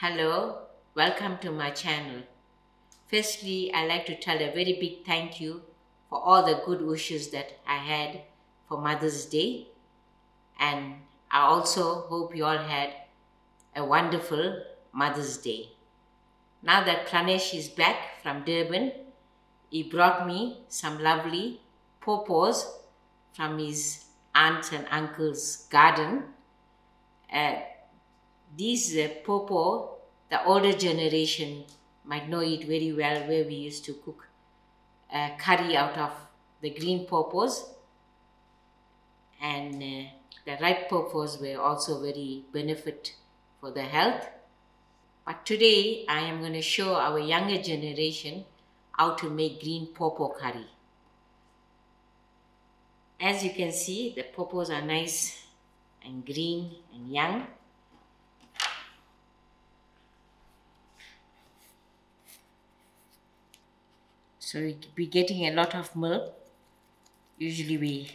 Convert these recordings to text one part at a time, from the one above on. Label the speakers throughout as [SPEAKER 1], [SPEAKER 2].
[SPEAKER 1] Hello, welcome to my channel. Firstly, I'd like to tell a very big thank you for all the good wishes that I had for Mother's Day, and I also hope you all had a wonderful Mother's Day. Now that Pranesh is back from Durban, he brought me some lovely pawpaws from his aunt and uncle's garden. These pawpaw, the older generation might know it very well, where we used to cook curry out of the green pawpaws, and the ripe pawpaws were also very benefit for the health. But today I am going to show our younger generation how to make green pawpaw curry. As you can see, the pawpaws are nice and green and young. So we'll be getting a lot of milk. Usually we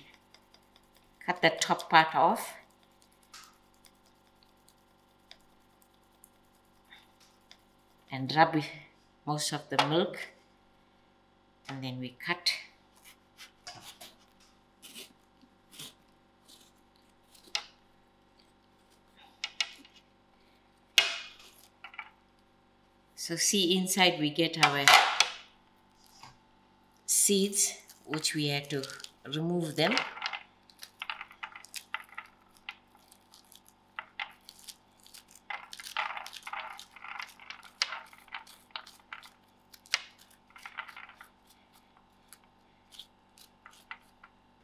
[SPEAKER 1] cut the top part off and rub most of the milk, and then we cut. So see, inside we get our seeds, which we had to remove them.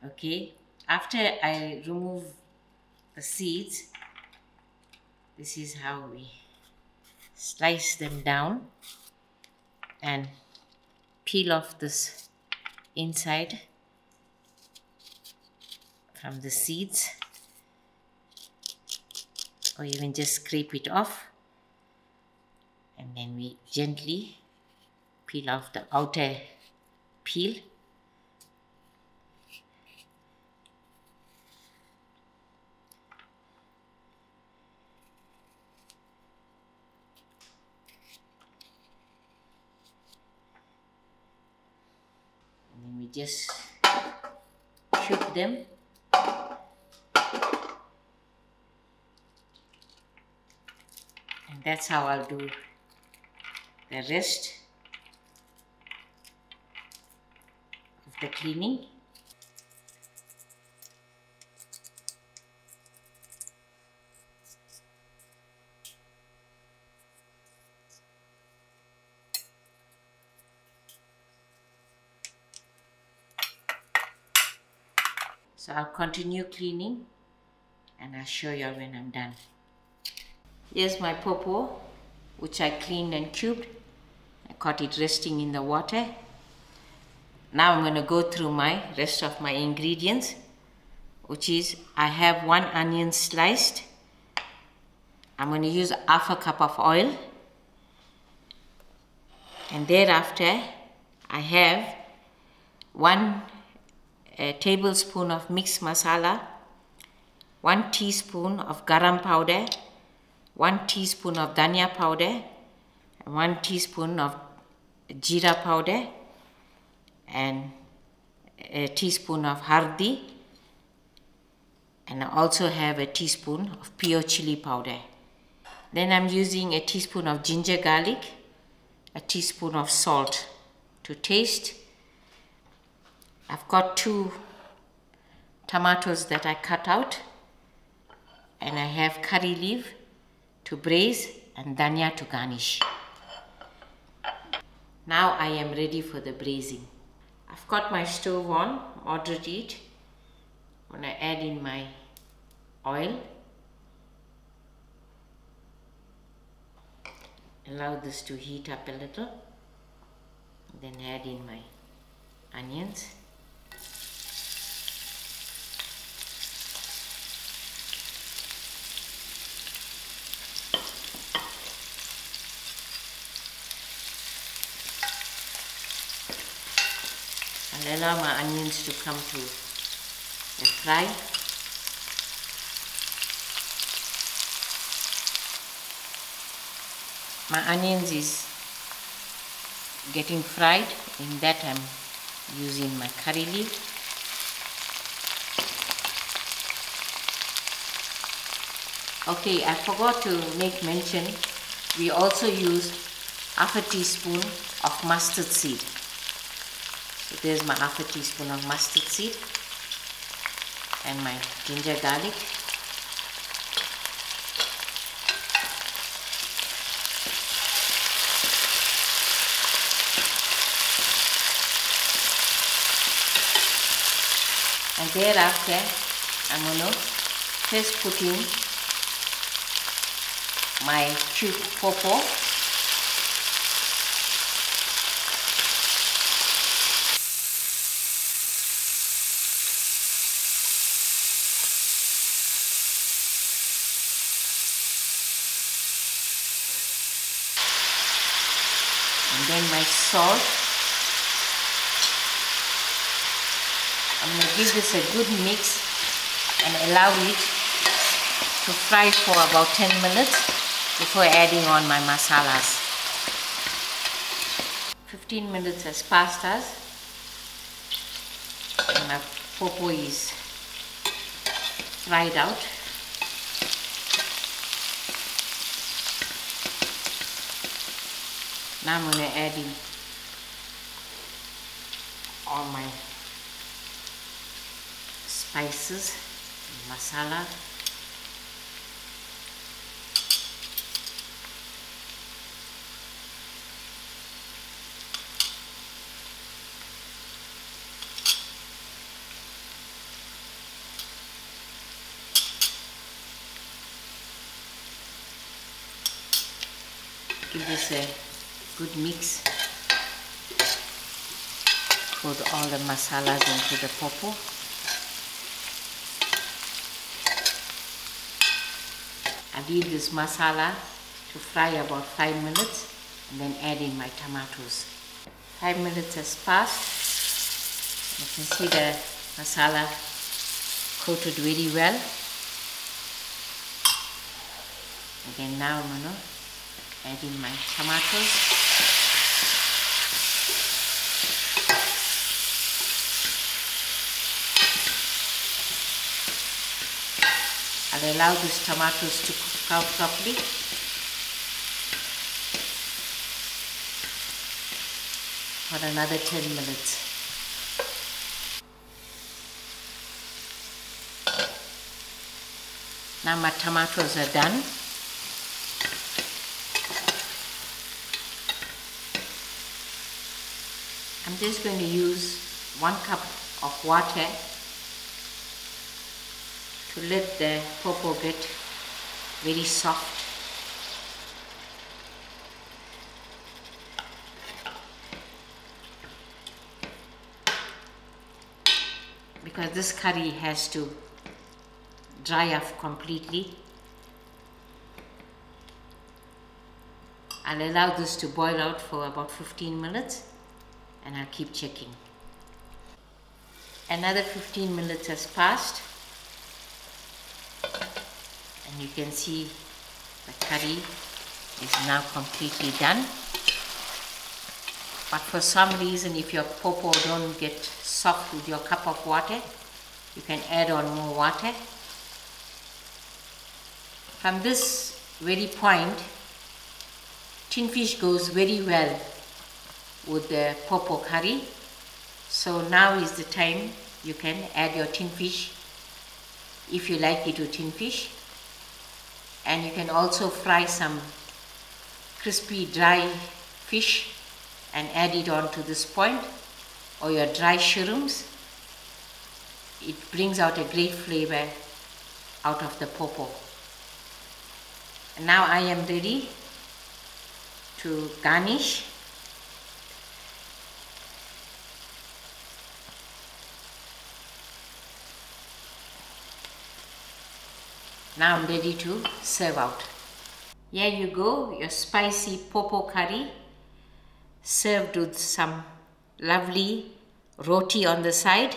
[SPEAKER 1] Okay, after I remove the seeds, this is how we slice them down and peel off this inside from the seeds, or even just scrape it off, and then we gently peel off the outer peel. And then we just shoot them. And that's how I'll do the rest of the cleaning. So I'll continue cleaning and I'll show you when I'm done. Here's my pawpaw, which I cleaned and cubed. I caught it resting in the water. Now I'm going to go through my rest of my ingredients, which is I have 1 onion sliced. I'm going to use half a cup of oil. And thereafter I have 1 tablespoon of mixed masala, 1 teaspoon of garam powder, 1 teaspoon of dhania powder, 1 teaspoon of jeera powder, and a teaspoon of HURDEE, and I also have a teaspoon of pure chili powder. Then I'm using a teaspoon of ginger garlic, a teaspoon of salt to taste. I've got 2 tomatoes that I cut out, and I have curry leaf to braise and dhania to garnish. Now I am ready for the braising. I've got my stove on, moderate heat. I'm going to add in my oil. Allow this to heat up a little. Then add in my onions. I'll allow my onions to come to a fry. My onions is getting fried. In that I'm using my curry leaf. Okay, I forgot to make mention, we also use half a teaspoon of mustard seed. So there's my half a teaspoon of mustard seed and my ginger garlic. And thereafter, I'm going to first put in my cubed pawpaw. And then my salt. I'm going to give this a good mix and allow it to fry for about 10 minutes before adding on my masalas. 15 minutes has passed us and my pawpaw is fried out. Now I'm going to add in all my spices, masala. Give this a good mix. Put all the masalas into the pawpaw. I leave this masala to fry about 5 minutes and then add in my tomatoes. 5 minutes has passed. You can see the masala coated very well. Again, now I'm going to add in my tomatoes. I'll allow these tomatoes to cook out properly. For another 10 minutes. Now my tomatoes are done. I'm just going to use 1 cup of water to let the pawpaw get very soft. Because this curry has to dry off completely. I'll allow this to boil out for about 15 minutes and I'll keep checking. Another 15 minutes has passed and you can see the curry is now completely done. But for some reason, if your pawpaw don't get soft with your cup of water, you can add on more water. From this very point, tin fish goes very well with the pawpaw curry. So now is the time you can add your tin fish if you like it with tin fish. And you can also fry some crispy dry fish and add it on to this point, or your dry shrooms. It brings out a great flavor out of the pawpaw. And now I am ready to garnish. Now I'm ready to serve out. Here you go, your spicy pawpaw curry served with some lovely roti on the side.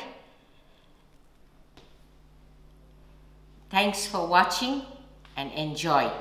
[SPEAKER 1] Thanks for watching and enjoy.